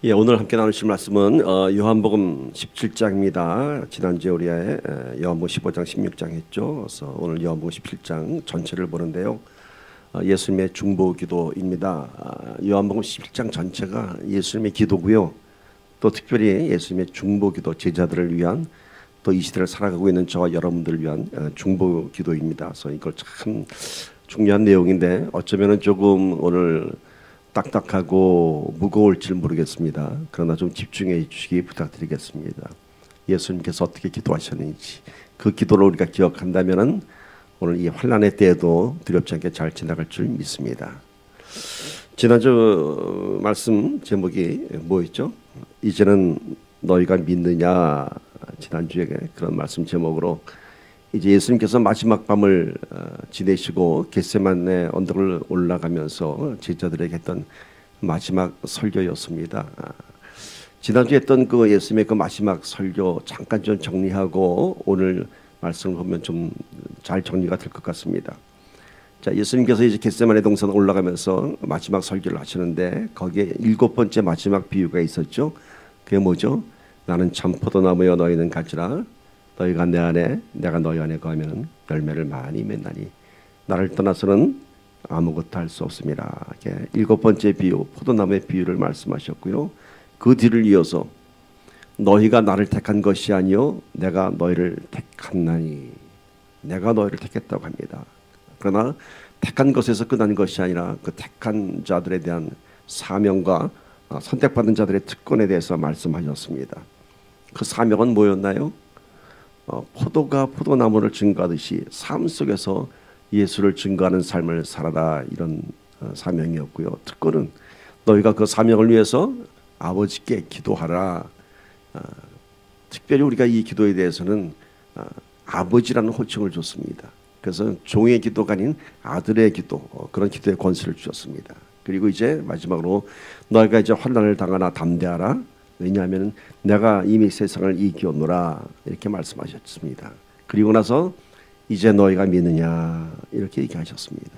예, 오늘 함께 나누실 말씀은 요한복음 17장입니다. 지난주에 우리 요한복음 15장, 16장 했죠. 그래서 오늘 요한복음 17장 전체를 보는데요. 예수님의 중보기도입니다. 요한복음 17장 전체가 예수님의 기도고요. 또 특별히 예수님의 중보기도, 제자들을 위한, 또 이 시대를 살아가고 있는 저와 여러분들을 위한 중보기도입니다. 그래서 이걸 참 중요한 내용인데 어쩌면 조금 오늘 딱딱하고 무거울지 모르겠습니다. 그러나 좀 집중해 주시기 부탁드리겠습니다. 예수님께서 어떻게 기도하셨는지 그 기도를 우리가 기억한다면 오늘 이 환난의 때에도 두렵지 않게 잘 지나갈 줄 믿습니다. 지난주 말씀 제목이 뭐였죠? 이제는 너희가 믿느냐. 지난주에 그런 말씀 제목으로 이제 예수님께서 마지막 밤을 지내시고 겟세마네 언덕을 올라가면서 제자들에게 했던 마지막 설교였습니다. 지난주에 했던 그 예수님의 그 마지막 설교 잠깐 좀 정리하고 오늘 말씀을 보면 좀 잘 정리가 될 것 같습니다. 자, 예수님께서 이제 겟세마네 동산 올라가면서 마지막 설교를 하시는데 거기에 7번째 마지막 비유가 있었죠. 그게 뭐죠? 나는 참 포도나무여 너희는 갈지라 너희가 내 안에 내가 너희 안에 거하면 열매를 많이 맺나니 나를 떠나서는 아무것도 할 수 없습니다. 7번째 비유, 포도나무의 비유를 말씀하셨고요. 그 뒤를 이어서 너희가 나를 택한 것이 아니요 내가 너희를 택했나니, 내가 너희를 택했다고 합니다. 그러나 택한 것에서 끝난 것이 아니라 그 택한 자들에 대한 사명과 선택받은 자들의 특권에 대해서 말씀하셨습니다. 그 사명은 뭐였나요? 포도가 포도나무를 증거하듯이 삶 속에서 예수를 증거하는 삶을 살아라, 이런 사명이었고요. 특권은 너희가 그 사명을 위해서 아버지께 기도하라. 특별히 우리가 이 기도에 대해서는 아버지라는 호칭을 줬습니다. 그래서 종의 기도가 아닌 아들의 기도, 그런 기도의 권세를 주셨습니다. 그리고 이제 마지막으로 너희가 이제 환난을 당하나 담대하라. 왜냐하면 내가 이미 세상을 이기었노라, 이렇게 말씀하셨습니다. 그리고 나서 이제 너희가 믿느냐, 이렇게 얘기하셨습니다.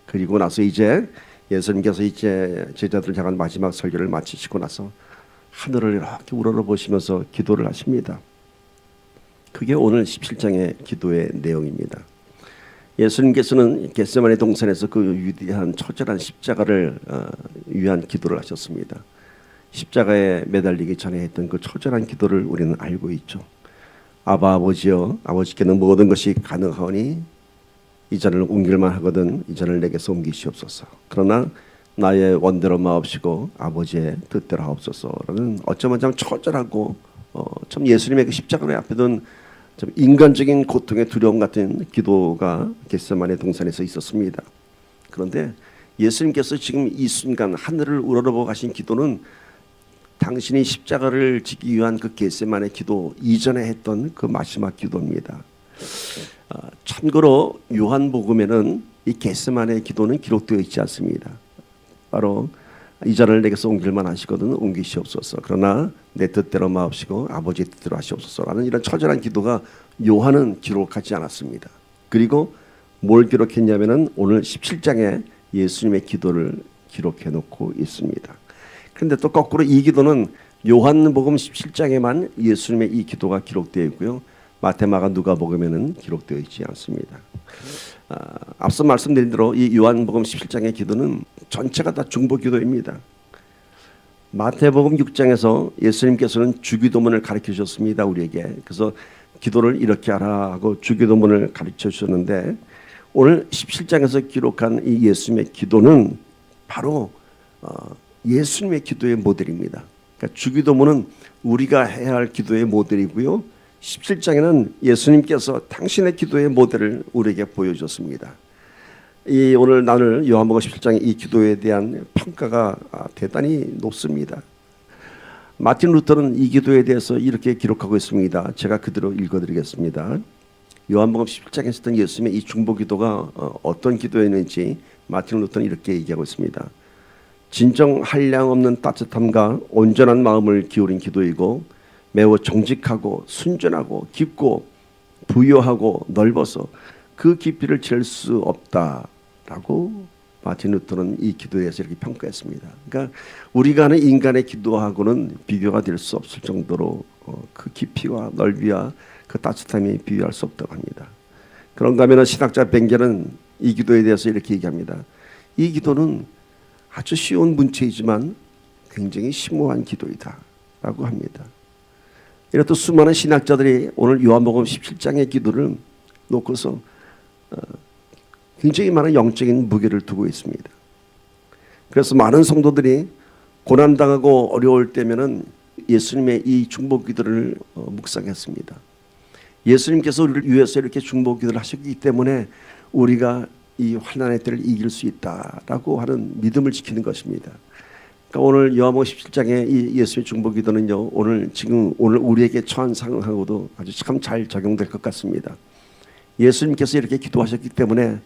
그리고 나서 이제 예수님께서 이제 제자들을 향한 마지막 설교를 마치시고 나서 하늘을 이렇게 우러러보시면서 기도를 하십니다. 그게 오늘 17장의 기도의 내용입니다. 예수님께서는 겟세마네 동산에서 그 위대한 처절한 십자가를 위한 기도를 하셨습니다. 십자가에 매달리기 전에 했던 그 처절한 기도를 우리는 알고 있죠. 아바 아버지여, 아버지께는 모든 것이 가능하오니 이 잔을 옮길만 하거든 이 잔을 내게서 옮기시옵소서. 그러나 나의 원대로 마옵시고 아버지의 뜻대로 하옵소서라는 어쩌면 참 처절하고 참 예수님의 그 십자가 앞에 둔 좀 인간적인 고통의 두려움 같은 기도가 겟세마네 동산에서 있었습니다. 그런데 예수님께서 지금 이 순간 하늘을 우러러보고 가신 기도는 당신이 십자가를 지기 위한 그 겟세마네 기도 이전에 했던 그 마지막 기도입니다. 참고로 요한복음에는 이 겟세마네 기도는 기록되어 있지 않습니다. 바로 이 잔을 내게서 옮길만 하시거든 옮기시옵소서. 그러나 내 뜻대로 마옵시고 아버지의 뜻대로 하시옵소서라는 이런 처절한 기도가 요한은 기록하지 않았습니다. 그리고 뭘 기록했냐면은 오늘 17장에 예수님의 기도를 기록해 놓고 있습니다. 그런데 또 거꾸로 이 기도는 요한복음 17장에만 예수님의 이 기도가 기록되어 있고요. 마태, 마가, 누가복음에는 기록되어 있지 않습니다. 앞서 말씀드린 대로 이 요한복음 17장의 기도는 전체가 다 중보기도입니다. 마태복음 6장에서 예수님께서는 주기도문을 가르쳐 주셨습니다, 우리에게. 그래서 기도를 이렇게 하라 하고 주기도문을 가르쳐 주셨는데 오늘 17장에서 기록한 이 예수님의 기도는 바로 예수님의 기도의 모델입니다. 그러니까 주기도문은 우리가 해야 할 기도의 모델이고요. 17장에는 예수님께서 당신의 기도의 모델을 우리에게 보여줬습니다. 이 오늘 나눌 요한복음 17장의 이 기도에 대한 평가가 대단히 높습니다. 마틴 루터는 이 기도에 대해서 이렇게 기록하고 있습니다. 제가 그대로 읽어드리겠습니다. 요한복음 17장에 있었던 예수님의 이 중보기도가 어떤 기도였는지 마틴 루터는 이렇게 얘기하고 있습니다. 진정 한량 없는 따뜻함과 온전한 마음을 기울인 기도이고 매우 정직하고 순전하고 깊고 부유하고 넓어서 그 깊이를 잴 수 없다라고 마틴 루터는 이 기도에 대해서 이렇게 평가했습니다. 그러니까 우리가 하는 인간의 기도하고는 비교가 될 수 없을 정도로 그 깊이와 넓이와 그 따뜻함이 비교할 수 없다고 합니다. 그런가 하면 신학자 벵겔은 이 기도에 대해서 이렇게 얘기합니다. 이 기도는 아주 쉬운 문체이지만 굉장히 심오한 기도이다 라고 합니다. 이렇듯 수많은 신학자들이 오늘 요한복음 17장의 기도를 놓고서 굉장히 많은 영적인 무게를 두고 있습니다. 그래서 많은 성도들이 고난당하고 어려울 때면은 예수님의 이 중보 기도를 묵상했습니다. 예수님께서 우리를 위해서 이렇게 중보 기도를 하셨기 때문에 우리가 이 환난의 때를 이길 수 있다라고 하는 믿음을 지키는 것입니다. 그러니까 오늘 요한복음 17장의 이 예수의 중보 기도는요, 오늘 우리에게 처한 상황하고도 아주 참 잘 적용될 것 같습니다. 예수님께서 이렇게 기도하셨기 때문에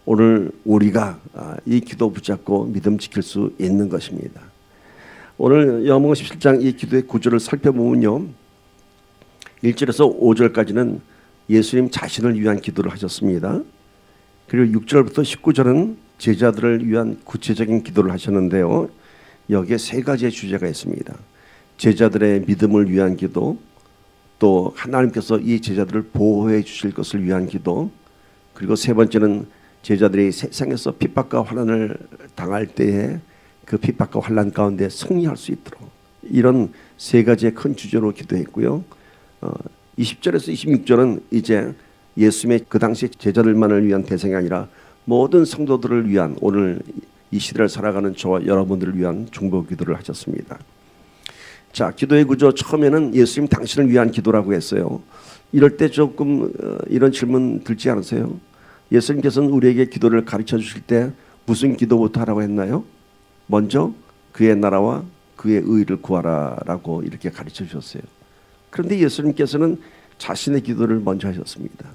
오늘 우리가 이 기도 붙잡고 믿음 지킬 수 있는 것입니다. 오늘 요한복음 17장 이 기도의 구조를 살펴보면요, 1절에서 5절까지는 예수님 자신을 위한 기도를 하셨습니다. 그리고 6절부터 19절은 제자들을 위한 구체적인 기도를 하셨는데요, 여기에 세 가지의 주제가 있습니다. 제자들의 믿음을 위한 기도, 또 하나님께서 이 제자들을 보호해 주실 것을 위한 기도, 그리고 세 번째는 제자들이 세상에서 핍박과 환난을 당할 때에 그 핍박과 환난 가운데 승리할 수 있도록, 이런 세 가지의 큰 주제로 기도했고요. 20절에서 26절은 이제 예수님의 그 당시 제자들만을 위한 대상이 아니라 모든 성도들을 위한, 오늘 이 시대를 살아가는 저와 여러분들을 위한 중보 기도를 하셨습니다. 자, 기도의 구조 처음에는 예수님 당신을 위한 기도라고 했어요. 이럴 때 조금 이런 질문 들지 않으세요? 예수님께서는 우리에게 기도를 가르쳐 주실 때 무슨 기도부터 하라고 했나요? 먼저 그의 나라와 그의 의를 구하라라고 이렇게 가르쳐 주셨어요. 그런데 예수님께서는 자신의 기도를 먼저 하셨습니다.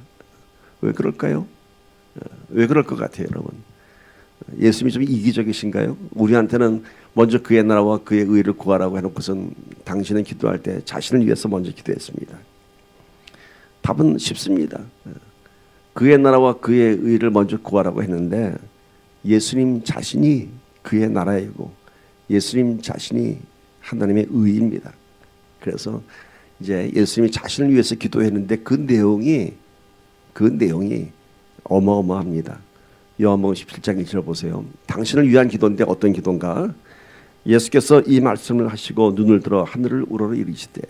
왜 그럴까요? 왜 그럴 것 같아요, 여러분? 예수님이 좀 이기적이신가요? 우리한테는 먼저 그의 나라와 그의 의를 구하라고 해놓고선 당신은 기도할 때 자신을 위해서 먼저 기도했습니다. 답은 쉽습니다. 그의 나라와 그의 의를 먼저 구하라고 했는데 예수님 자신이 그의 나라이고 예수님 자신이 하나님의 의입니다. 그래서 이제 예수님이 자신을 위해서 기도했는데 그 내용이 어마어마합니다. 요한복음 17장 1절 보세요. 당신을 위한 기도인데 어떤 기도인가? 예수께서 이 말씀을 하시고 눈을 들어 하늘을 우러러 이르시되,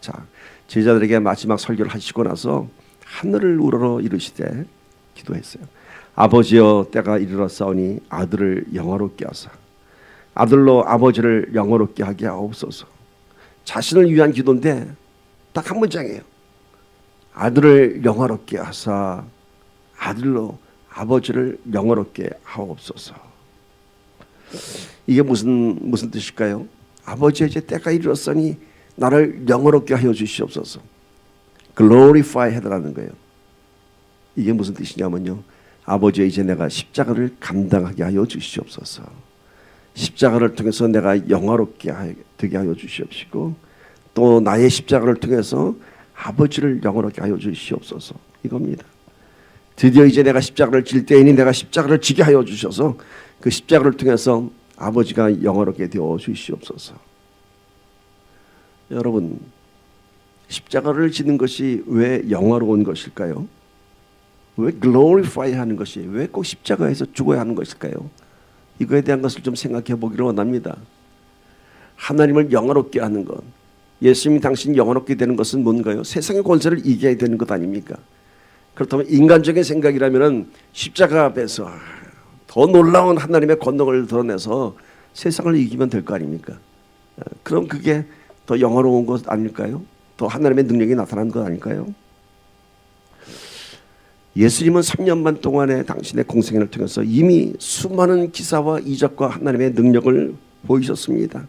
자, 제자들에게 마지막 설교를 하시고 나서 하늘을 우러러 이르시되 기도했어요. 아버지여, 때가 이르렀사오니 아들을 영화롭게 하사 아들로 아버지를 영화롭게 하게 하옵소서. 자신을 위한 기도인데 딱 한 문장이에요. 아들을 영화롭게 하사 아들로 아버지를 영화롭게 하옵소서. 이게 무슨 뜻일까요? 아버지의 이제 때가 이르렀으니 나를 영화롭게 하여 주시옵소서. glorify 해달라는 거예요. 이게 무슨 뜻이냐면요, 아버지의 이제 내가 십자가를 감당하게 하여 주시옵소서. 십자가를 통해서 내가 영화롭게 되게 하여 주시옵시고, 또 나의 십자가를 통해서 아버지를 영화롭게 하여 주시옵소서. 이겁니다. 드디어 이제 내가 십자가를 질 때이니 내가 십자가를 지게 하여 주셔서 그 십자가를 통해서 아버지가 영화롭게 되어 주시옵소서. 여러분, 십자가를 지는 것이 왜 영화로운 것일까요? 왜 glorify 하는 것이, 왜 꼭 십자가에서 죽어야 하는 것일까요? 이거에 대한 것을 좀 생각해 보기를 원합니다. 하나님을 영화롭게 하는 것, 예수님이 당신이 영화롭게 되는 것은 뭔가요? 세상의 권세를 이겨야 되는 것 아닙니까? 그렇다면 인간적인 생각이라면 십자가 앞에서 더 놀라운 하나님의 권능을 드러내서 세상을 이기면 될 거 아닙니까? 그럼 그게 더 영화로운 것 아닐까요? 더 하나님의 능력이 나타난 것 아닐까요? 예수님은 3년 반 동안의 당신의 공생애를 통해서 이미 수많은 기사와 이적과 하나님의 능력을 보이셨습니다.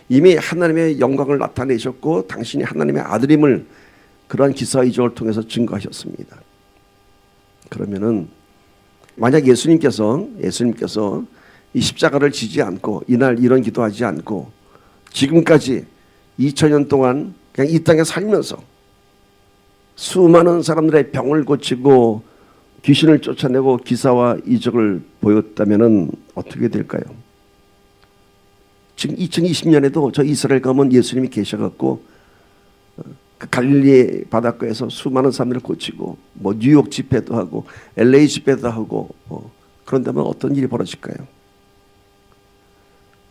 이미 하나님의 영광을 나타내셨고 당신이 하나님의 아들임을 그러한 기사와 이적을 통해서 증거하셨습니다. 그러면은 만약 예수님께서 이 십자가를 지지 않고 이날 이런 기도하지 않고 지금까지 2000년 동안 그냥 이 땅에 살면서 수많은 사람들의 병을 고치고 귀신을 쫓아내고 기사와 이적을 보였다면 어떻게 될까요? 지금 2020년에도 저 이스라엘 가면 예수님이 계셔갖고 그 갈릴리 바닷가에서 수많은 사람들을 고치고 뭐 뉴욕 집회도 하고 LA 집회도 하고 그런다면 어떤 일이 벌어질까요?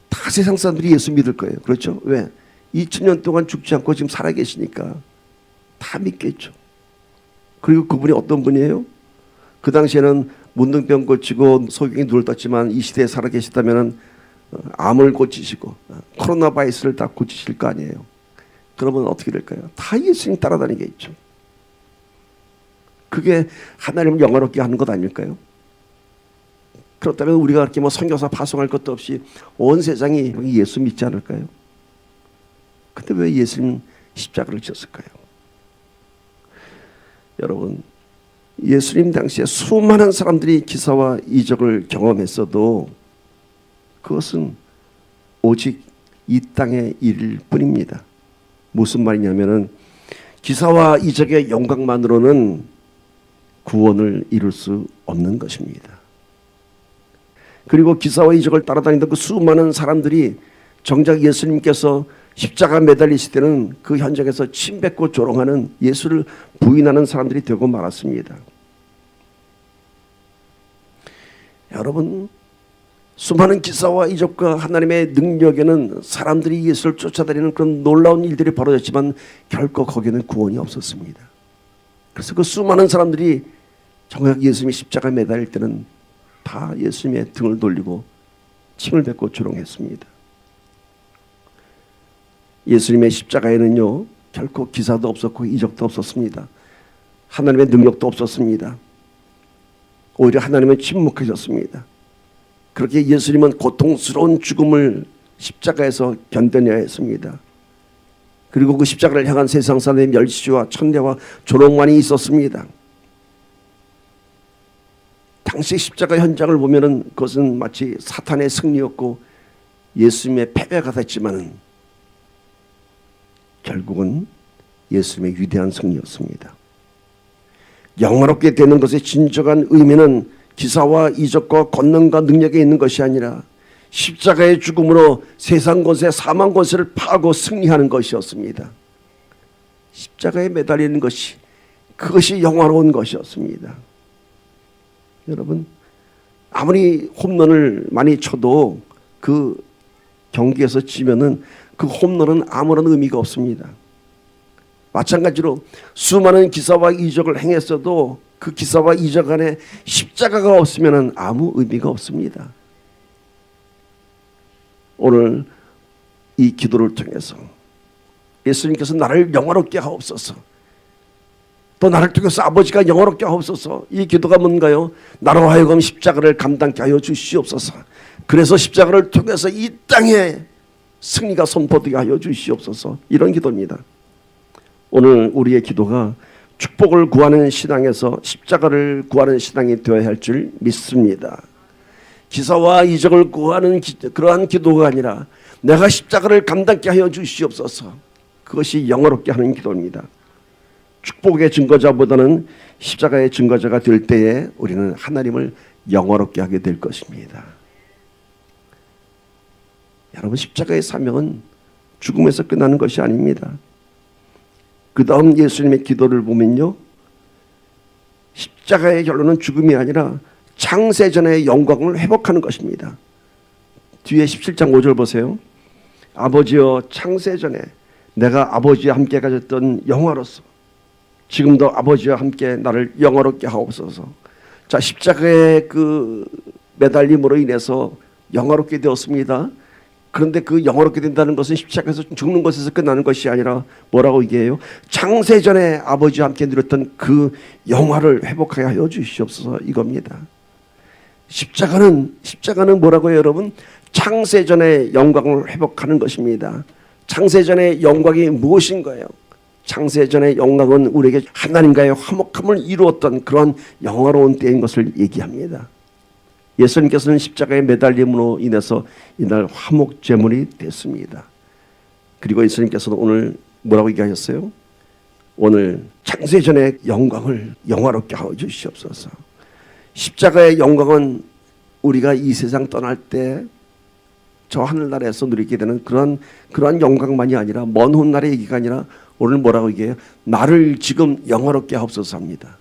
다 세상 사람들이 예수 믿을 거예요. 그렇죠? 왜? 2000년 동안 죽지 않고 지금 살아계시니까 다 믿겠죠. 그리고 그분이 어떤 분이에요? 그 당시에는 문둥병 고치고 소경이 눈을 떴지만 이 시대에 살아계시다면 암을 고치시고 코로나 바이러스를 다 고치실 거 아니에요. 그러면 어떻게 될까요? 다 예수님 따라다니겠죠. 그게 하나님을 영화롭게 하는 것 아닐까요? 그렇다면 우리가 그렇게 뭐 선교사 파송할 것도 없이 온 세상이 예수 믿지 않을까요? 근데 왜 예수님 십자가를 졌을까요? 여러분, 예수님 당시에 수많은 사람들이 기사와 이적을 경험했어도 그것은 오직 이 땅의 일일 뿐입니다. 무슨 말이냐면은 기사와 이적의 영광만으로는 구원을 이룰 수 없는 것입니다. 그리고 기사와 이적을 따라다니던 그 수많은 사람들이 정작 예수님께서 십자가 매달리실 때는 그 현장에서 침뱉고 조롱하는 예수를 부인하는 사람들이 되고 말았습니다. 여러분, 수많은 기사와 이적과 하나님의 능력에는 사람들이 예수를 쫓아다니는 그런 놀라운 일들이 벌어졌지만 결코 거기에는 구원이 없었습니다. 그래서 그 수많은 사람들이 정작 예수님이 십자가에 매달릴 때는 다 예수님의 등을 돌리고 침을 뱉고 조롱했습니다. 예수님의 십자가에는요, 결코 기사도 없었고 이적도 없었습니다. 하나님의 능력도 없었습니다. 오히려 하나님은 침묵하셨습니다. 그렇게 예수님은 고통스러운 죽음을 십자가에서 견뎌내야 했습니다. 그리고 그 십자가를 향한 세상 사람의 멸시와 천대와 조롱만이 있었습니다. 당시 십자가 현장을 보면은 그것은 마치 사탄의 승리였고 예수님의 패배가 됐지만은 결국은 예수님의 위대한 승리였습니다. 영화롭게 되는 것의 진정한 의미는 기사와 이적과 권능과 능력에 있는 것이 아니라 십자가의 죽음으로 세상 권세 사망 권세를 파고 승리하는 것이었습니다. 십자가에 매달리는 것이 그것이 영화로운 것이었습니다. 여러분, 아무리 홈런을 많이 쳐도 그 경기에서 지면은 그 홈런은 아무런 의미가 없습니다. 마찬가지로 수많은 기사와 이적을 행했어도 그 기사와 이적 안에 십자가가 없으면 아무 의미가 없습니다. 오늘 이 기도를 통해서 예수님께서 나를 영화롭게 하옵소서, 또 나를 통해서 아버지가 영화롭게 하옵소서, 이 기도가 뭔가요? 나로 하여금 십자가를 감당케 하여 주시옵소서. 그래서 십자가를 통해서 이 땅에 승리가 선포되게 하여 주시옵소서, 이런 기도입니다. 오늘 우리의 기도가 축복을 구하는 신앙에서 십자가를 구하는 신앙이 되어야 할 줄 믿습니다. 기사와 이적을 구하는 그러한 기도가 아니라 내가 십자가를 감당케 하여 주시옵소서, 그것이 영화롭게 하는 기도입니다. 축복의 증거자보다는 십자가의 증거자가 될 때에 우리는 하나님을 영화롭게 하게 될 것입니다. 여러분, 십자가의 사명은 죽음에서 끝나는 것이 아닙니다. 그 다음 예수님의 기도를 보면요, 십자가의 결론은 죽음이 아니라 창세전의 영광을 회복하는 것입니다. 뒤에 17장 5절 보세요. 아버지여, 창세전에 내가 아버지와 함께 가졌던 영화로서 지금도 아버지와 함께 나를 영화롭게 하옵소서. 자, 십자가의 그 매달림으로 인해서 영화롭게 되었습니다. 그런데 그 영화롭게 된다는 것은 십자가에서 죽는 것에서 끝나는 것이 아니라 뭐라고 얘기해요? 창세전에 아버지와 함께 누렸던 그 영화를 회복하게 하여 주시옵소서, 이겁니다. 십자가는 뭐라고요, 여러분? 창세전의 영광을 회복하는 것입니다. 창세전의 영광이 무엇인가요? 창세전의 영광은 우리에게 하나님과의 화목함을 이루었던 그러한 영화로운 때인 것을 얘기합니다. 예수님께서는 십자가의 매달림으로 인해서 이날 화목제물이 됐습니다. 그리고 예수님께서는 오늘 뭐라고 얘기하셨어요? 오늘 창세전의 영광을 영화롭게 하여 주시옵소서. 십자가의 영광은 우리가 이 세상 떠날 때 저 하늘나라에서 누리게 되는 그런 영광만이 아니라 먼 훗날의 얘기가 아니라 오늘 뭐라고 얘기해요? 나를 지금 영화롭게 하옵소서 합니다.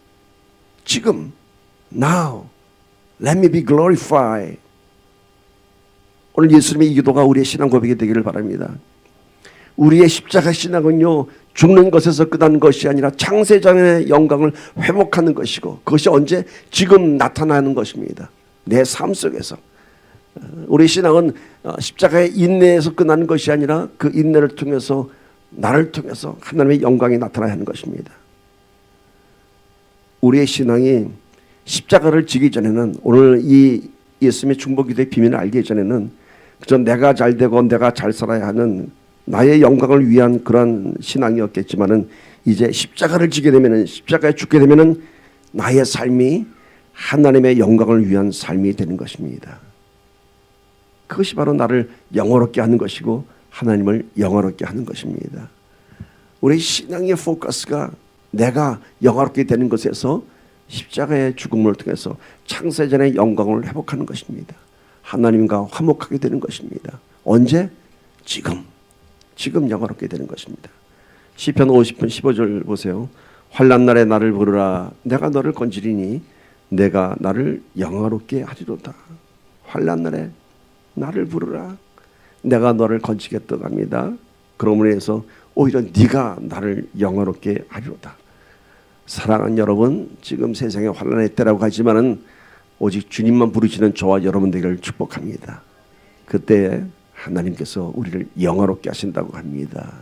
지금, now, let me be glorified. 오늘 예수님의 이 기도가 우리의 신앙 고백이 되기를 바랍니다. 우리의 십자가 신앙은요, 죽는 것에서 끝난 것이 아니라 창세전의 영광을 회복하는 것이고, 그것이 언제? 지금 나타나는 것입니다. 내 삶 속에서. 우리 신앙은 십자가의 인내에서 끝나는 것이 아니라 그 인내를 통해서 나를 통해서 하나님의 영광이 나타나야 하는 것입니다. 우리의 신앙이 십자가를 지기 전에는, 오늘 이 예수님의 중보기도의 비밀을 알기 전에는 그저 내가 잘 되고 내가 잘 살아야 하는 나의 영광을 위한 그런 신앙이었겠지만은, 이제 십자가를 지게 되면은, 십자가에 죽게 되면은 나의 삶이 하나님의 영광을 위한 삶이 되는 것입니다. 그것이 바로 나를 영화롭게 하는 것이고 하나님을 영화롭게 하는 것입니다. 우리 신앙의 포커스가 내가 영화롭게 되는 것에서 십자가의 죽음을 통해서 창세전의 영광을 회복하는 것입니다. 하나님과 화목하게 되는 것입니다. 언제? 지금 영화롭게 되는 것입니다. 시편 50편 15절 보세요. 환난 날에 나를 부르라. 내가 너를 건지리니 내가 나를 영화롭게 하리로다. 환난 날에 나를 부르라. 내가 너를 건지겠다고 합니다. 그러므로 해서 오히려 네가 나를 영화롭게 하리로다. 사랑하는 여러분, 지금 세상의 환난의 때라고 하지만은 오직 주님만 부르시는 저와 여러분 되기를 축복합니다. 그때 하나님께서 우리를 영화롭게 하신다고 합니다.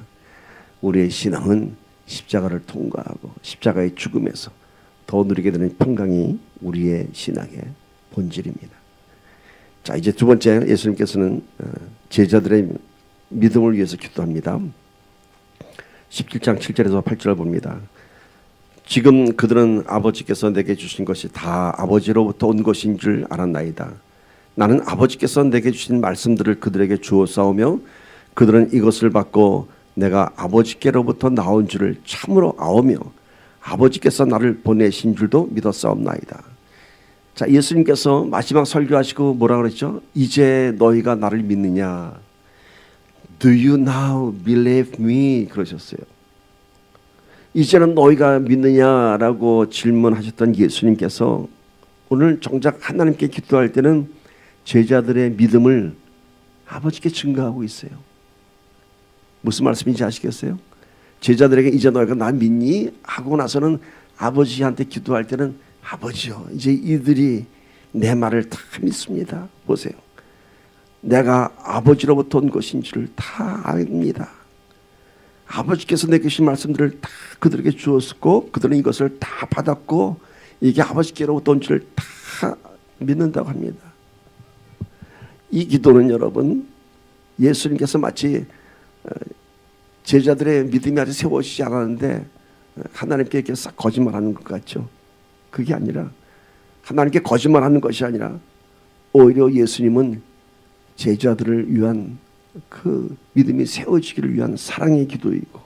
우리의 신앙은 십자가를 통과하고 십자가의 죽음에서 더 누리게 되는 평강이 우리의 신앙의 본질입니다. 자, 이제 두 번째, 예수님께서는 제자들의 믿음을 위해서 기도합니다. 17장 7절에서 8절을 봅니다. 지금 그들은 아버지께서 내게 주신 것이 다 아버지로부터 온 것인 줄 알았나이다. 나는 아버지께서 내게 주신 말씀들을 그들에게 주었사오며 그들은 이것을 받고 내가 아버지께로부터 나온 줄을 참으로 아오며 아버지께서 나를 보내신 줄도 믿었사옵나이다. 자, 예수님께서 마지막 설교하시고 뭐라 그랬죠? 이제 너희가 나를 믿느냐? Do you now believe me? 그러셨어요. 이제는 너희가 믿느냐라고 질문하셨던 예수님께서 오늘 정작 하나님께 기도할 때는 제자들의 믿음을 아버지께 증거하고 있어요. 무슨 말씀인지 아시겠어요? 제자들에게 이제 너희가 나 믿니? 하고 나서는 아버지한테 기도할 때는 아버지요, 이제 이들이 내 말을 다 믿습니다. 보세요. 내가 아버지로부터 온 것인 줄을 다 압니다. 아버지께서 내게 주신 말씀들을 다 그들에게 주었고 그들은 이것을 다 받았고 이게 아버지께로부터 온 줄을 다 믿는다고 합니다. 이 기도는 여러분, 예수님께서 마치 제자들의 믿음이 아직 세워지지 않았는데 하나님께 이렇게 싹 거짓말하는 것 같죠. 그게 아니라, 하나님께 거짓말하는 것이 아니라 오히려 예수님은 제자들을 위한 그 믿음이 세워지기를 위한 사랑의 기도이고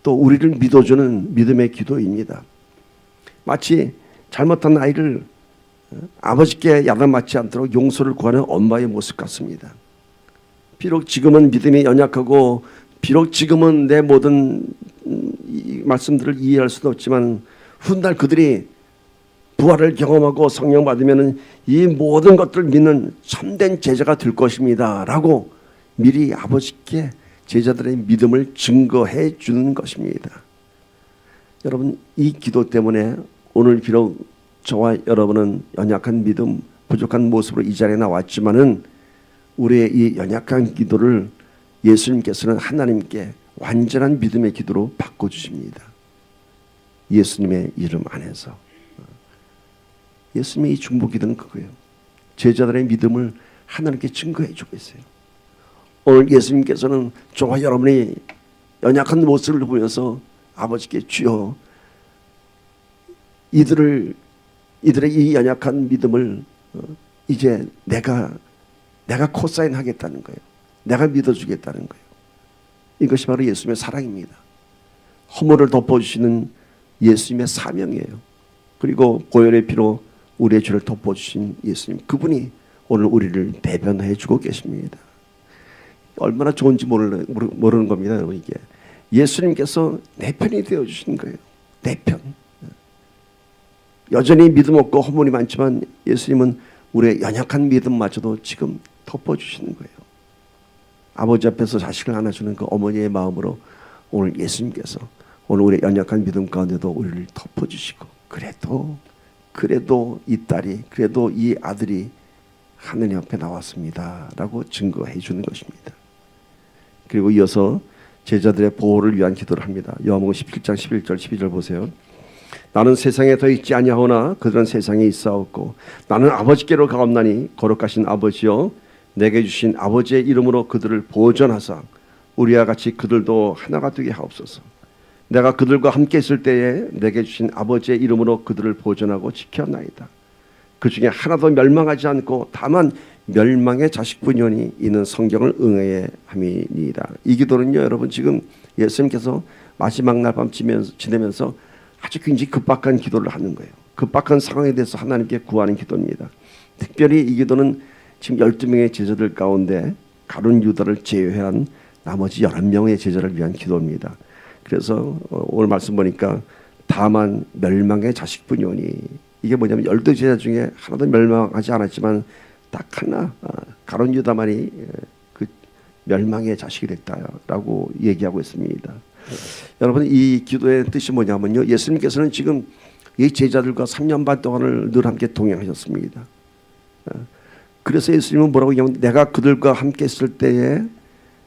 또 우리를 믿어주는 믿음의 기도입니다. 마치 잘못한 아이를 아버지께 야단맞지 않도록 용서를 구하는 엄마의 모습 같습니다. 비록 지금은 믿음이 연약하고 비록 지금은 내 모든 말씀들을 이해할 수도 없지만 훗날 그들이 부활을 경험하고 성령 받으면 이 모든 것들을 믿는 참된 제자가 될 것입니다 라고 미리 아버지께 제자들의 믿음을 증거해 주는 것입니다. 여러분, 이 기도 때문에 오늘 비록 저와 여러분은 연약한 믿음, 부족한 모습으로 이 자리에 나왔지만은 우리의 이 연약한 기도를 예수님께서는 하나님께 완전한 믿음의 기도로 바꿔주십니다. 예수님의 이름 안에서. 예수님의 이 중보기도는 그거예요. 제자들의 믿음을 하나님께 증거해 주고 있어요. 오늘 예수님께서는 저와 여러분의 연약한 모습을 보면서 아버지께 주여 이들의 이 연약한 믿음을 이제 내가 코사인 하겠다는 거예요. 내가 믿어주겠다는 거예요. 이것이 바로 예수님의 사랑입니다. 허물을 덮어주시는 예수님의 사명이에요. 그리고 보혈의 피로 우리의 죄를 덮어주신 예수님, 그분이 오늘 우리를 대변해 주고 계십니다. 얼마나 좋은지 모르는 겁니다, 여러분. 이게 예수님께서 내 편이 되어 주신 거예요. 내 편. 여전히 믿음 없고 허물이 많지만 예수님은 우리의 연약한 믿음마저도 지금 덮어주시는 거예요. 아버지 앞에서 자식을 안아주는 그 어머니의 마음으로 오늘 예수님께서 오늘 우리의 연약한 믿음 가운데도 우리를 덮어주시고, 그래도 이 딸이, 그래도 이 아들이 하느님 앞에 나왔습니다 라고 증거해 주는 것입니다. 그리고 이어서 제자들의 보호를 위한 기도를 합니다. 요한복음 17장 11절 12절 보세요. 나는 세상에 더 있지 아니하오나 그들은 세상에 있사옵고 나는 아버지께로 가옵나니 거룩하신 아버지여 내게 주신 아버지의 이름으로 그들을 보존하사 우리와 같이 그들도 하나가 되게 하옵소서. 내가 그들과 함께 있을 때에 내게 주신 아버지의 이름으로 그들을 보존하고 지켜나이다. 그 중에 하나도 멸망하지 않고 다만 멸망의 자식뿐이오니 이는 성경을 응해야 함이니이다. 이 기도는요, 여러분, 지금 예수님께서 마지막 날 밤 지내면서 아주 굉장히 급박한 기도를 하는 거예요. 급박한 상황에 대해서 하나님께 구하는 기도입니다. 특별히 이 기도는 지금 12명의 제자들 가운데 가룟 유다를 제외한 나머지 11명의 제자를 위한 기도입니다. 그래서 오늘 말씀 보니까 다만 멸망의 자식뿐이오니, 이게 뭐냐면 12제자 중에 하나도 멸망하지 않았지만 딱 하나 가룟 유다만이 그 멸망의 자식이 됐다라고 얘기하고 있습니다. 여러분, 이 기도의 뜻이 뭐냐면요, 예수님께서는 지금 이 제자들과 3년 반 동안을 늘 함께 동행하셨습니다. 그래서 예수님은 뭐라고 얘기하면 내가 그들과 함께 있을 때에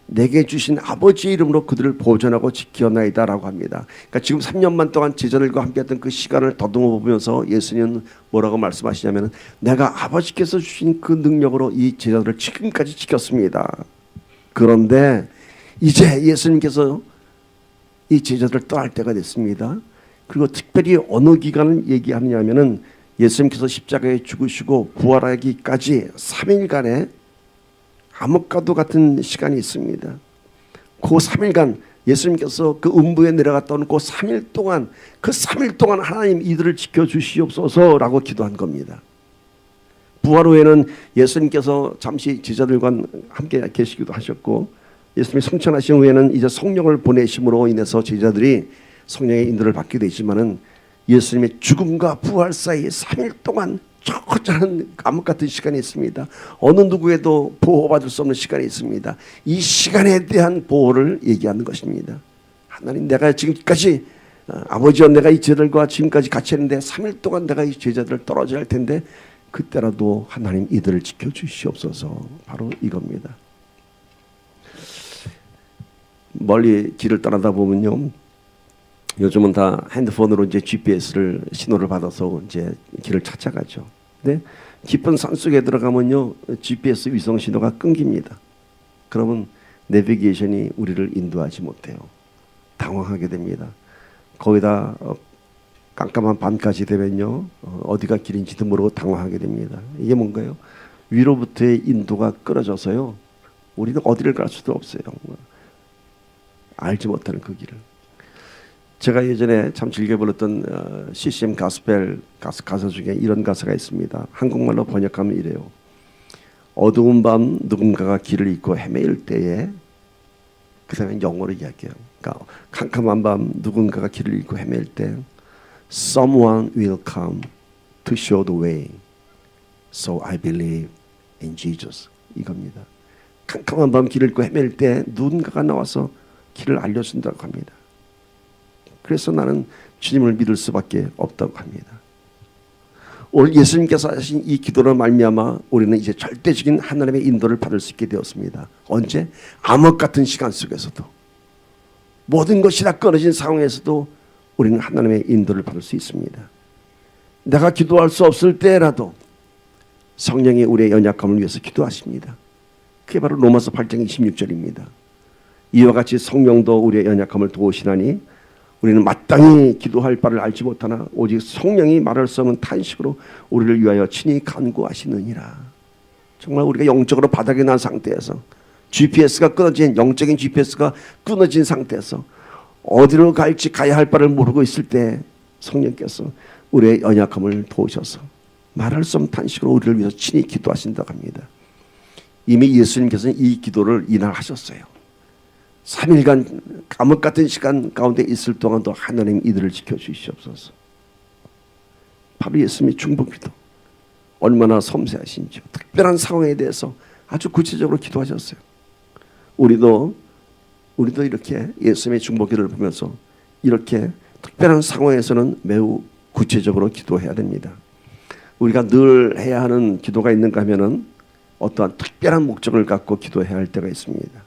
내게 주신 아버지의 이름으로 그들을 보존하고 지켜나이다 라고 합니다. 그러니까 지금 3년만 동안 제자들과 함께했던 그 시간을 더듬어 보면서 예수님은 뭐라고 말씀하시냐면 내가 아버지께서 주신 그 능력으로 이 제자들을 지금까지 지켰습니다. 그런데 이제 예수님께서 이 제자들을 떠날 때가 됐습니다. 그리고 특별히 어느 기간을 얘기하느냐면은 예수님께서 십자가에 죽으시고 부활하기까지 3일간의 암흑과도 같은 시간이 있습니다. 그 3일간 예수님께서 그 음부에 내려갔다 오는 그 3일 동안 하나님 이들을 지켜주시옵소서라고 기도한 겁니다. 부활 후에는 예수님께서 잠시 제자들과 함께 계시기도 하셨고, 예수님이 승천하신 후에는 이제 성령을 보내심으로 인해서 제자들이 성령의 인도를 받게 되지만은 예수님의 죽음과 부활 사이에 3일 동안 초절한 암흑 같은 시간이 있습니다. 어느 누구에도 보호받을 수 없는 시간이 있습니다. 이 시간에 대한 보호를 얘기하는 것입니다. 하나님, 내가 지금까지 아버지와 내가 이 제자들과 지금까지 같이 했는데 3일 동안 내가 이 제자들을 떨어져야 할 텐데 그때라도 하나님 이들을 지켜주시옵소서. 바로 이겁니다. 멀리 길을 떠나다 보면요, 요즘은 다 핸드폰으로 이제 GPS를 신호를 받아서 이제 길을 찾아가죠. 근데 깊은 산속에 들어가면요, GPS 위성 신호가 끊깁니다. 그러면 내비게이션이 우리를 인도하지 못해요. 당황하게 됩니다. 거기다 깜깜한 밤까지 되면요, 어디가 길인지도 모르고 당황하게 됩니다. 이게 뭔가요? 위로부터의 인도가 끊어져서요, 우리는 어디를 갈 수도 없어요. 알지 못하는 그 길을. 제가 예전에 참 즐겨 불렀던 CCM 가스펠 가사 중에 이런 가사가 있습니다. 한국말로 번역하면 이래요. 어두운 밤 누군가가 길을 잃고 헤매일 때에, 그 사람은 영어로 이야기해요. 그러니까 캄캄한 밤 누군가가 길을 잃고 헤매일 때 Someone will come to show the way. So I believe in Jesus. 이겁니다. 캄캄한 밤 길을 잃고 헤매일 때 누군가가 나와서 길을 알려준다고 합니다. 그래서 나는 주님을 믿을 수밖에 없다고 합니다. 오늘 예수님께서 하신 이 기도로 말미암아 우리는 이제 절대적인 하나님의 인도를 받을 수 있게 되었습니다. 언제? 암흑 같은 시간 속에서도, 모든 것이 다 끊어진 상황에서도 우리는 하나님의 인도를 받을 수 있습니다. 내가 기도할 수 없을 때라도 성령이 우리의 연약함을 위해서 기도하십니다. 그게 바로 로마서 8장 26절입니다. 이와 같이 성령도 우리의 연약함을 도우시나니 우리는 마땅히 기도할 바를 알지 못하나 오직 성령이 말할 수 없는 탄식으로 우리를 위하여 친히 간구하시느니라. 정말 우리가 영적으로 바닥에 난 상태에서 GPS가 끊어진, 영적인 GPS가 끊어진 상태에서 어디로 갈지 가야 할 바를 모르고 있을 때 성령께서 우리의 연약함을 도우셔서 말할 수 없는 탄식으로 우리를 위해서 친히 기도하신다고 합니다. 이미 예수님께서는 이 기도를 이날 하셨어요. 3일간 감옥 같은 시간 가운데 있을 동안도 하나님 이들을 지켜주시옵소서. 바로 예수님의 중보기도 얼마나 섬세하신지 특별한 상황에 대해서 아주 구체적으로 기도하셨어요. 우리도 이렇게 예수님의 중보기도를 보면서 이렇게 특별한 상황에서는 매우 구체적으로 기도해야 됩니다. 우리가 늘 해야 하는 기도가 있는가 하면은 어떠한 특별한 목적을 갖고 기도해야 할 때가 있습니다.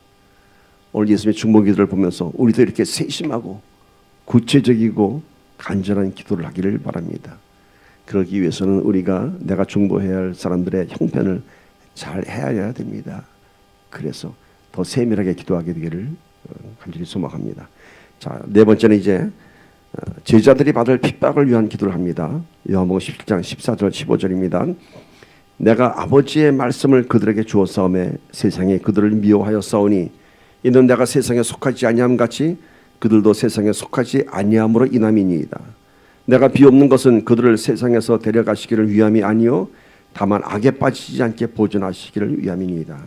오늘 예수님의 중보기도를 보면서 우리도 이렇게 세심하고 구체적이고 간절한 기도를 하기를 바랍니다. 그러기 위해서는 우리가 내가 중보해야 할 사람들의 형편을 잘 헤아려야 됩니다. 그래서 더 세밀하게 기도하게 되기를 간절히 소망합니다. 자, 네 번째는 이제 제자들이 받을 핍박을 위한 기도를 합니다. 요한복음 17장 14절 15절입니다. 내가 아버지의 말씀을 그들에게 주었사오매 세상이 그들을 미워하였사오니 이는 내가 세상에 속하지 아니함 같이 그들도 세상에 속하지 아니함으로 인함이니이다. 내가 비옵는 것은 그들을 세상에서 데려가시기를 위함이 아니요 다만 악에 빠지지 않게 보존하시기를 위함이니이다.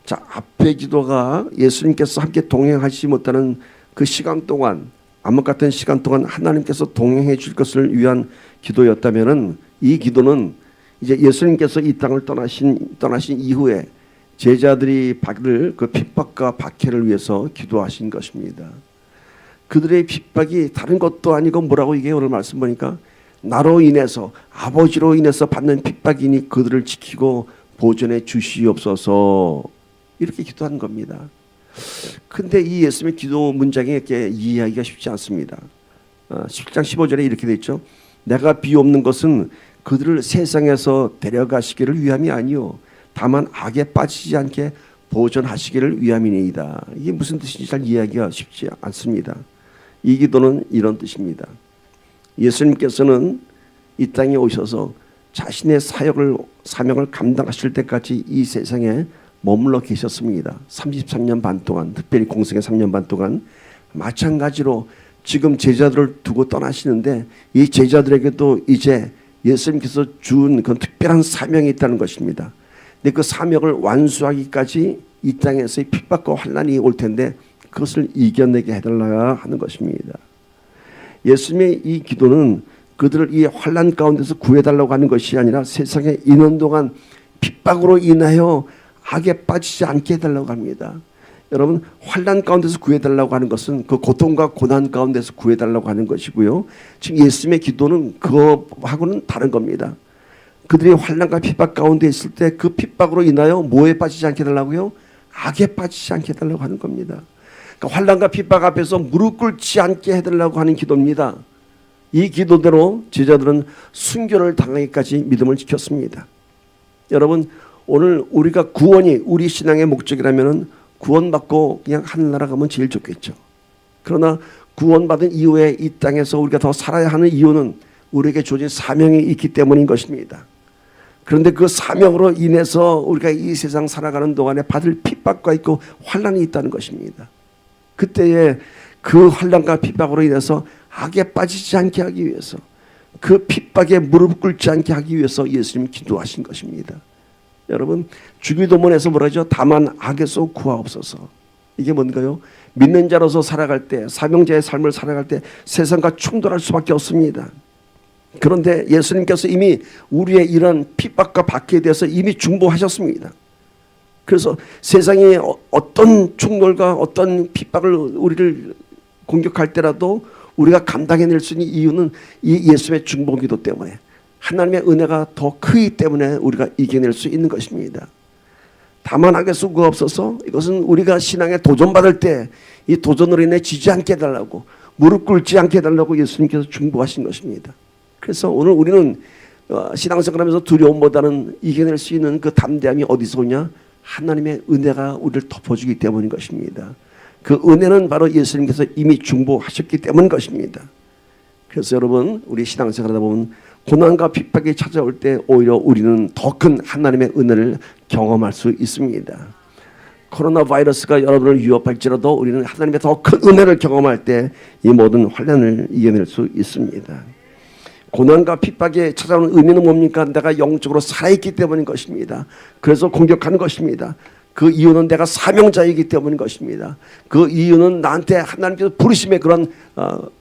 자, 앞의 기도가 예수님께서 함께 동행하시지 못하는 그 시간 동안 암흑 같은 시간 동안 하나님께서 동행해 줄 것을 위한 기도였다면은 이 기도는 이제 예수님께서 이 땅을 떠나신 이후에 제자들이 받을 그 핍박과 박해를 위해서 기도하신 것입니다. 그들의 핍박이 다른 것도 아니고 뭐라고 이게 오늘 말씀 보니까 나로 인해서 아버지로 인해서 받는 핍박이니 그들을 지키고 보존해 주시옵소서 이렇게 기도한 겁니다. 근데 이 예수님의 기도 문장이 이렇게 이해하기가 쉽지 않습니다. 17장 15절에 이렇게 되어 있죠. 내가 비옵는 것은 그들을 세상에서 데려가시기를 위함이 아니요 다만 악에 빠지지 않게 보존하시기를 위함이니이다. 이게 무슨 뜻인지 잘 이해하기가 쉽지 않습니다. 이 기도는 이런 뜻입니다. 예수님께서는 이 땅에 오셔서 자신의 사명을 감당하실 때까지 이 세상에 머물러 계셨습니다. 33년 반 동안, 특별히 공생의 3년 반 동안. 마찬가지로 지금 제자들을 두고 떠나시는데 이 제자들에게도 이제 예수님께서 준 그런 특별한 사명이 있다는 것입니다. 근데 그 사명을 완수하기까지 이 땅에서의 핍박과 환난이 올 텐데 그것을 이겨내게 해달라 하는 것입니다. 예수님의 이 기도는 그들을 이 환난 가운데서 구해달라고 하는 것이 아니라 세상에 있는 동안 핍박으로 인하여 악에 빠지지 않게 해달라고 합니다. 여러분, 환난 가운데서 구해달라고 하는 것은 그 고통과 고난 가운데서 구해달라고 하는 것이고요. 지금 예수님의 기도는 그거하고는 다른 겁니다. 그들이 환난과 핍박 가운데 있을 때 그 핍박으로 인하여 뭐에 빠지지 않게 해달라고요? 악에 빠지지 않게 해달라고 하는 겁니다. 그러니까 환난과 핍박 앞에서 무릎 꿇지 않게 해달라고 하는 기도입니다. 이 기도대로 제자들은 순교를 당하기까지 믿음을 지켰습니다. 여러분, 오늘 우리가 구원이 우리 신앙의 목적이라면 구원받고 그냥 하늘나라 가면 제일 좋겠죠. 그러나 구원받은 이후에 이 땅에서 우리가 더 살아야 하는 이유는 우리에게 주어진 사명이 있기 때문인 것입니다. 그런데 그 사명으로 인해서 우리가 이 세상 살아가는 동안에 받을 핍박과 있고 환난이 있다는 것입니다. 그때에 그 환난과 핍박으로 인해서 악에 빠지지 않게 하기 위해서 그 핍박에 무릎 꿇지 않게 하기 위해서 예수님이 기도하신 것입니다. 여러분, 주기도문에서 뭐라죠? 다만 악에서 구하옵소서. 이게 뭔가요? 믿는 자로서 살아갈 때, 사명자의 삶을 살아갈 때 세상과 충돌할 수밖에 없습니다. 그런데 예수님께서 이미 우리의 이런 핍박과 박해에 대해서 이미 중보하셨습니다. 그래서 세상의 어떤 충돌과 어떤 핍박을 우리를 공격할 때라도 우리가 감당해낼 수 있는 이유는 이 예수의 중보기도 때문에, 하나님의 은혜가 더 크기 때문에 우리가 이겨낼 수 있는 것입니다. 다만 악에서 구하옵소서. 이것은 우리가 신앙에 도전받을 때 이 도전으로 인해 지지 않게 해달라고, 무릎 꿇지 않게 해달라고 예수님께서 중보하신 것입니다. 그래서 오늘 우리는 신앙생활하면서 두려움보다는 이겨낼 수 있는 그 담대함이 어디서 오냐? 하나님의 은혜가 우리를 덮어주기 때문인 것입니다. 그 은혜는 바로 예수님께서 이미 중보하셨기 때문인 것입니다. 그래서 여러분, 우리 신앙생활하다 보면 고난과 핍박이 찾아올 때 오히려 우리는 더 큰 하나님의 은혜를 경험할 수 있습니다. 코로나 바이러스가 여러분을 위협할지라도 우리는 하나님의 더 큰 은혜를 경험할 때 이 모든 환난을 이겨낼 수 있습니다. 고난과 핍박에 찾아오는 의미는 뭡니까? 내가 영적으로 살아있기 때문인 것입니다. 그래서 공격하는 것입니다. 그 이유는 내가 사명자이기 때문인 것입니다. 그 이유는 나한테 하나님께서 부르심의 그런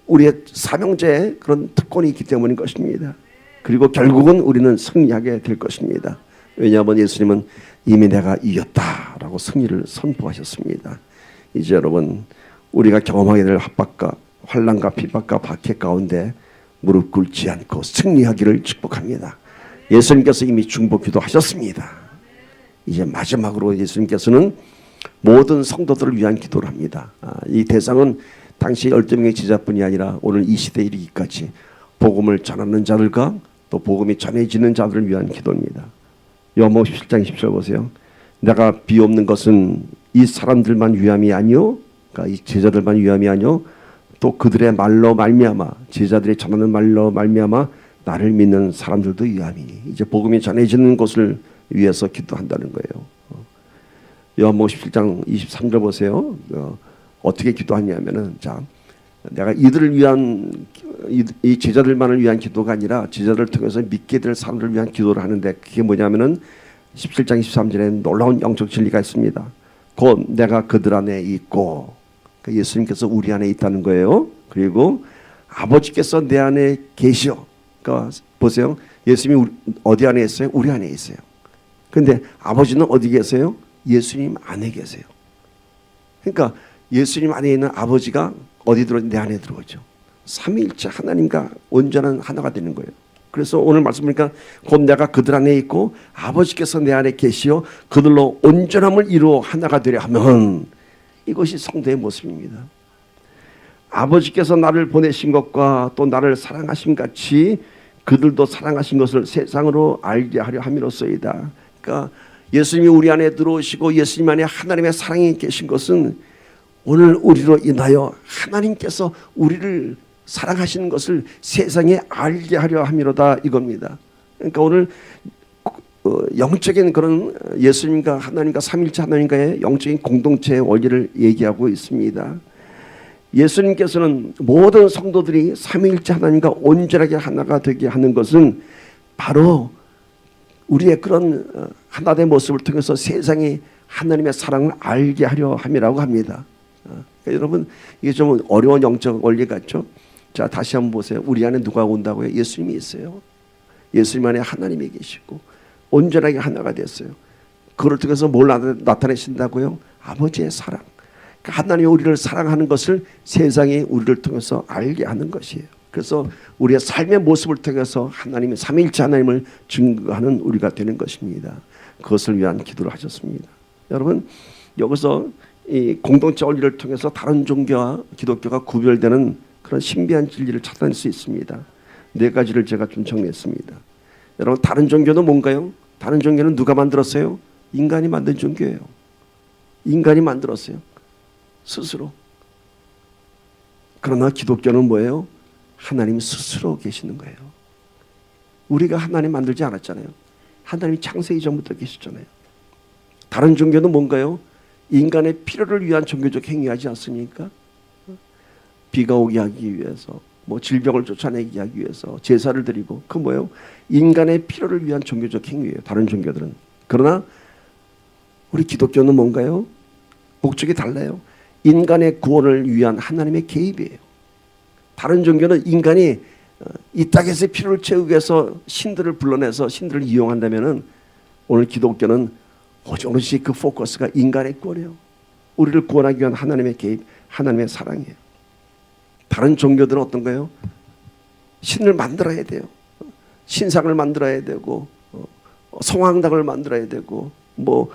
우리의 사명자의 그런 특권이 있기 때문인 것입니다. 그리고 결국은 우리는 승리하게 될 것입니다. 왜냐하면 예수님은 이미 내가 이겼다라고 승리를 선포하셨습니다. 이제 여러분 우리가 경험하게 될 압박과 환난과 핍박과 박해 가운데 무릎 꿇지 않고 승리하기를 축복합니다. 예수님께서 이미 중보기도 하셨습니다. 이제 마지막으로 예수님께서는 모든 성도들을 위한 기도를 합니다. 이 대상은 당시 12명의 제자뿐이 아니라 오늘 이 시대에 이르기까지 복음을 전하는 자들과 또 복음이 전해지는 자들을 위한 기도입니다. 요한복음 17장 10절 보세요. 내가 비옵는 것은 이 사람들만 위함이 아니요, 그러니까 이 제자들만 위함이 아니요, 또 그들의 말로 말미암아 제자들이 전하는 말로 말미암아 나를 믿는 사람들도 위함이니. 이제 복음이 전해지는 것을 위해서 기도한다는 거예요. 요한복음 17장 23절 보세요. 어떻게 기도하냐면은 자, 내가 이들을 위한 이 제자들만을 위한 기도가 아니라 제자들을 통해서 믿게 될 사람들을 위한 기도를 하는데 그게 뭐냐면은 17장 23절에 놀라운 영적 진리가 있습니다. 곧 내가 그들 안에 있고, 그러니까 예수님께서 우리 안에 있다는 거예요. 그리고 아버지께서 내 안에 계시오. 그러니까 보세요. 예수님이 어디 안에 있어요? 우리 안에 있어요. 근데 아버지는 어디 계세요? 예수님 안에 계세요. 그러니까 예수님 안에 있는 아버지가 어디 들어오죠? 내 안에 들어오죠. 삼위일체 하나님과 온전한 하나가 되는 거예요. 그래서 오늘 말씀 보니까 곧 내가 그들 안에 있고 아버지께서 내 안에 계시어 그들로 온전함을 이루어 하나가 되려 하면, 이것이 성도의 모습입니다. 아버지께서 나를 보내신 것과 또 나를 사랑하신 같이 그들도 사랑하신 것을 세상으로 알게 하려 함이로소이다. 그러니까 예수님이 우리 안에 들어오시고 예수님 안에 하나님의 사랑이 계신 것은 오늘 우리로 인하여 하나님께서 우리를 사랑하시는 것을 세상에 알게 하려 함이로다, 이겁니다. 그러니까 오늘 영적인 그런 예수님과 하나님과 삼일체 하나님과의 영적인 공동체의 원리를 얘기하고 있습니다. 예수님께서는 모든 성도들이 삼위일체 하나님과 온전하게 하나가 되게 하는 것은 바로 우리의 그런 하나된 모습을 통해서 세상이 하나님의 사랑을 알게 하려 함이라고 합니다. 그러니까 여러분 이게 좀 어려운 영적 원리 같죠? 자, 다시 한번 보세요. 우리 안에 누가 온다고요? 예수님이 있어요. 예수님 안에 하나님이 계시고 온전하게 하나가 됐어요. 그걸 통해서 뭘 나타내신다고요? 아버지의 사랑. 그러니까 하나님이 우리를 사랑하는 것을 세상이 우리를 통해서 알게 하는 것이에요. 그래서 우리의 삶의 모습을 통해서 하나님의 삼위일체 하나님을 증거하는 우리가 되는 것입니다. 그것을 위한 기도를 하셨습니다. 여러분 여기서 이 공동체 원리를 통해서 다른 종교와 기독교가 구별되는 그런 신비한 진리를 찾아낼 수 있습니다. 네 가지를 제가 좀 정리했습니다. 여러분 다른 종교는 뭔가요? 다른 종교는 누가 만들었어요? 인간이 만든 종교예요. 인간이 만들었어요. 스스로. 그러나 기독교는 뭐예요? 하나님 스스로 계시는 거예요. 우리가 하나님 만들지 않았잖아요. 하나님이 창세 이전부터 계셨잖아요. 다른 종교는 뭔가요? 인간의 필요를 위한 종교적 행위하지 않습니까? 비가 오게 하기 위해서, 뭐 질병을 쫓아내기 하기 위해서 제사를 드리고, 그 뭐예요? 인간의 필요를 위한 종교적 행위예요. 다른 종교들은. 그러나 우리 기독교는 뭔가요? 목적이 달라요. 인간의 구원을 위한 하나님의 개입이에요. 다른 종교는 인간이 이 땅에서의 필요를 채우기 위해서 신들을 불러내서 신들을 이용한다면은, 오늘 기독교는 오롯이 그 포커스가 인간의 구원이에요. 우리를 구원하기 위한 하나님의 개입, 하나님의 사랑이에요. 다른 종교들은 어떤가요? 신을 만들어야 돼요. 신상을 만들어야 되고, 성황당을 만들어야 되고, 뭘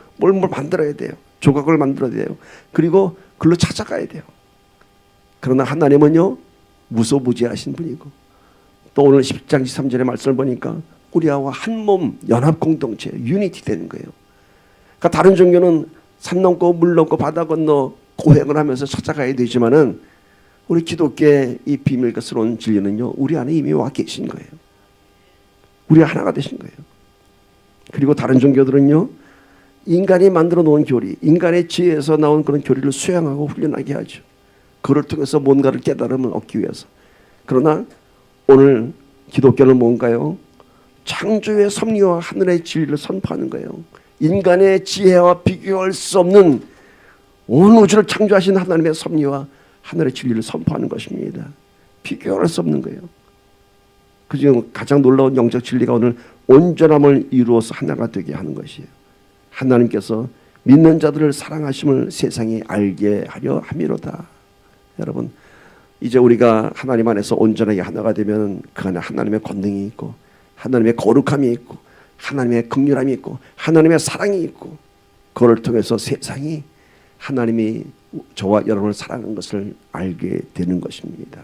만들어야 돼요. 조각을 만들어야 돼요. 그리고 글로 찾아가야 돼요. 그러나 하나님은요, 무소부지하신 분이고, 또 오늘 10장 13절의 말씀을 보니까 우리와 한 몸 연합 공동체 유니티 되는 거예요. 그러니까 다른 종교는 산 넘고 물 넘고 바다 건너 고행을 하면서 찾아가야 되지만은, 우리 기독교의 이 비밀스러운 진리는요, 우리 안에 이미 와 계신 거예요. 우리 하나가 되신 거예요. 그리고 다른 종교들은요, 인간이 만들어 놓은 교리, 인간의 지혜에서 나온 그런 교리를 수양하고 훈련하게 하죠. 그를 통해서 뭔가를 깨달음을 얻기 위해서. 그러나 오늘 기독교는 뭔가요? 창조의 섭리와 하늘의 진리를 선포하는 거예요. 인간의 지혜와 비교할 수 없는 온 우주를 창조하신 하나님의 섭리와 하늘의 진리를 선포하는 것입니다. 비교할 수 없는 거예요. 그중 가장 놀라운 영적 진리가 오늘 온전함을 이루어서 하나가 되게 하는 것이에요. 하나님께서 믿는 자들을 사랑하심을 세상이 알게 하려 함이로다. 여러분, 이제 우리가 하나님 안에서 온전하게 하나가 되면 그 안에 하나님의 권능이 있고 하나님의 거룩함이 있고 하나님의 긍휼함이 있고 하나님의 사랑이 있고 그걸 통해서 세상이 하나님이 저와 여러분을 사랑하는 것을 알게 되는 것입니다.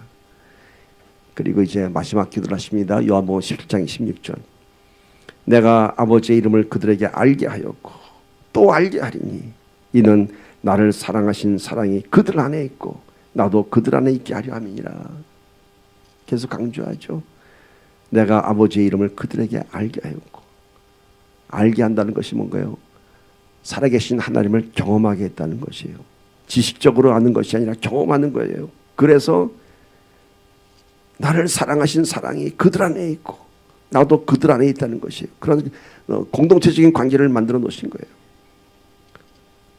그리고 이제 마지막 기도를 하십니다. 요한복음 17장 16절. 내가 아버지의 이름을 그들에게 알게 하였고 또 알게 하리니 이는 나를 사랑하신 사랑이 그들 안에 있고 나도 그들 안에 있게 하려 함이니라. 계속 강조하죠. 내가 아버지의 이름을 그들에게 알게 하였고, 알게 한다는 것이 뭔가요? 살아계신 하나님을 경험하게 했다는 것이에요. 지식적으로 아는 것이 아니라 경험하는 거예요. 그래서 나를 사랑하신 사랑이 그들 안에 있고 나도 그들 안에 있다는 것이에요. 그런 공동체적인 관계를 만들어 놓으신 거예요.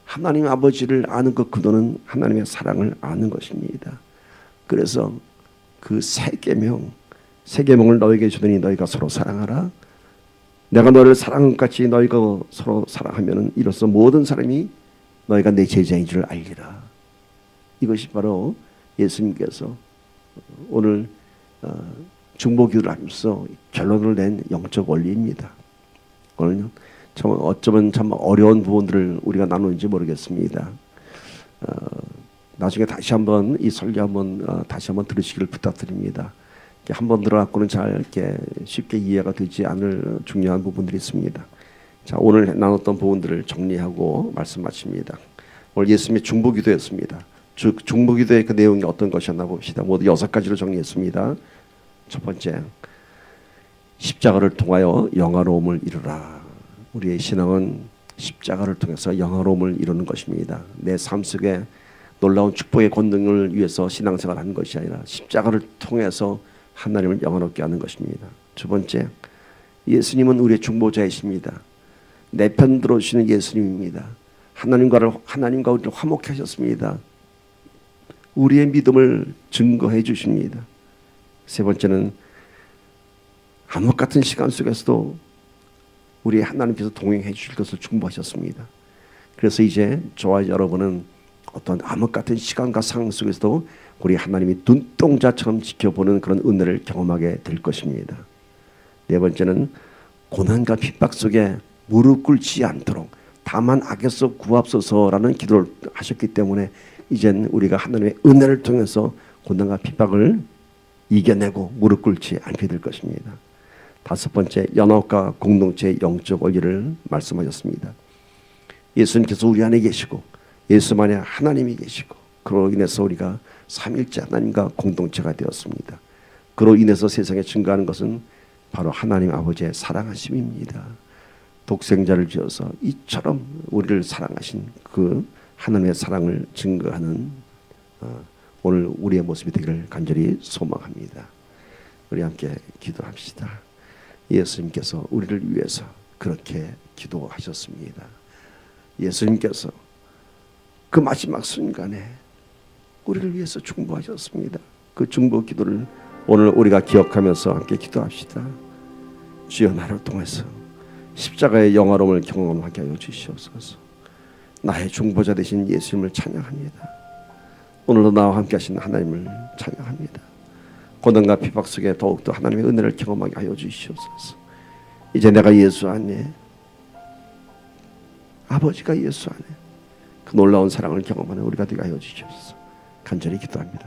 하나님 아버지를 아는 그 근원은 하나님의 사랑을 아는 것입니다. 그래서 그 세 계명을 너에게 주더니 너희가 서로 사랑하라. 내가 너를 사랑한 같이 너희가 서로 사랑하면 이로써 모든 사람이 너희가 내 제자인 줄 알리라. 이것이 바로 예수님께서 오늘 중보기도를 하면서 결론을 낸 영적 원리입니다. 오늘요. 참 어쩌면 참 어려운 부분들을 우리가 나누는지 모르겠습니다. 나중에 다시 한번 이 설교 다시 한번 들으시기를 부탁드립니다. 한 번 들어갖고는 잘 이렇게 쉽게 이해가 되지 않을 중요한 부분들이 있습니다. 자, 오늘 나눴던 부분들을 정리하고 말씀 마칩니다. 오늘 예수님의 중보기도였습니다. 중보기도의 그 내용이 어떤 것이었나 봅시다. 모두 6가지로 정리했습니다. 첫 번째, 십자가를 통하여 영화로움을 이루라. 우리의 신앙은 십자가를 통해서 영화로움을 이루는 것입니다. 내 삶 속에 놀라운 축복의 권능을 위해서 신앙생활을 하는 것이 아니라 십자가를 통해서 하나님을 영화롭게 하는 것입니다. 두 번째, 예수님은 우리의 중보자이십니다. 내 편 들어주시는 예수님입니다. 하나님과 우리를 화목케 하셨습니다. 우리의 믿음을 증거해 주십니다. 세 번째는 암흑 같은 시간 속에서도 우리 하나님께서 동행해 주실 것을 중보하셨습니다. 그래서 이제 저와 여러분은 어떤 암흑 같은 시간과 상황 속에서도 우리 하나님이 눈동자처럼 지켜보는 그런 은혜를 경험하게 될 것입니다. 네 번째는 고난과 핍박 속에 무릎 꿇지 않도록 다만 악에서 구하옵소서라는 기도를 하셨기 때문에 이젠 우리가 하나님의 은혜를 통해서 고난과 핍박을 이겨내고 무릎 꿇지 않게 될 것입니다. 다섯 번째, 연합과 공동체의 영적 원리를 말씀하셨습니다. 예수님께서 우리 안에 계시고 예수 안에 하나님이 계시고 그로 인해서 우리가 삼일째 하나님과 공동체가 되었습니다. 그로 인해서 세상에 증거하는 것은 바로 하나님 아버지의 사랑하심입니다. 독생자를 지어서 이처럼 우리를 사랑하신 그 하나님의 사랑을 증거하는 오늘 우리의 모습이 되기를 간절히 소망합니다. 우리 함께 기도합시다. 예수님께서 우리를 위해서 그렇게 기도하셨습니다. 예수님께서 그 마지막 순간에 우리를 위해서 중보하셨습니다. 그 중보 기도를 오늘 우리가 기억하면서 함께 기도합시다. 주여, 나를 통해서 십자가의 영화로움을 경험하게 하여 주시옵소서. 나의 중보자 되신 예수님을 찬양합니다. 오늘도 나와 함께 하신 하나님을 찬양합니다. 고난과 핍박 속에 더욱더 하나님의 은혜를 경험하게 하여 주시옵소서. 이제 내가 예수 안에, 아버지가 예수 안에 그 놀라운 사랑을 경험하는 우리가 되게 하여 주시옵소서. 간절히 기도합니다.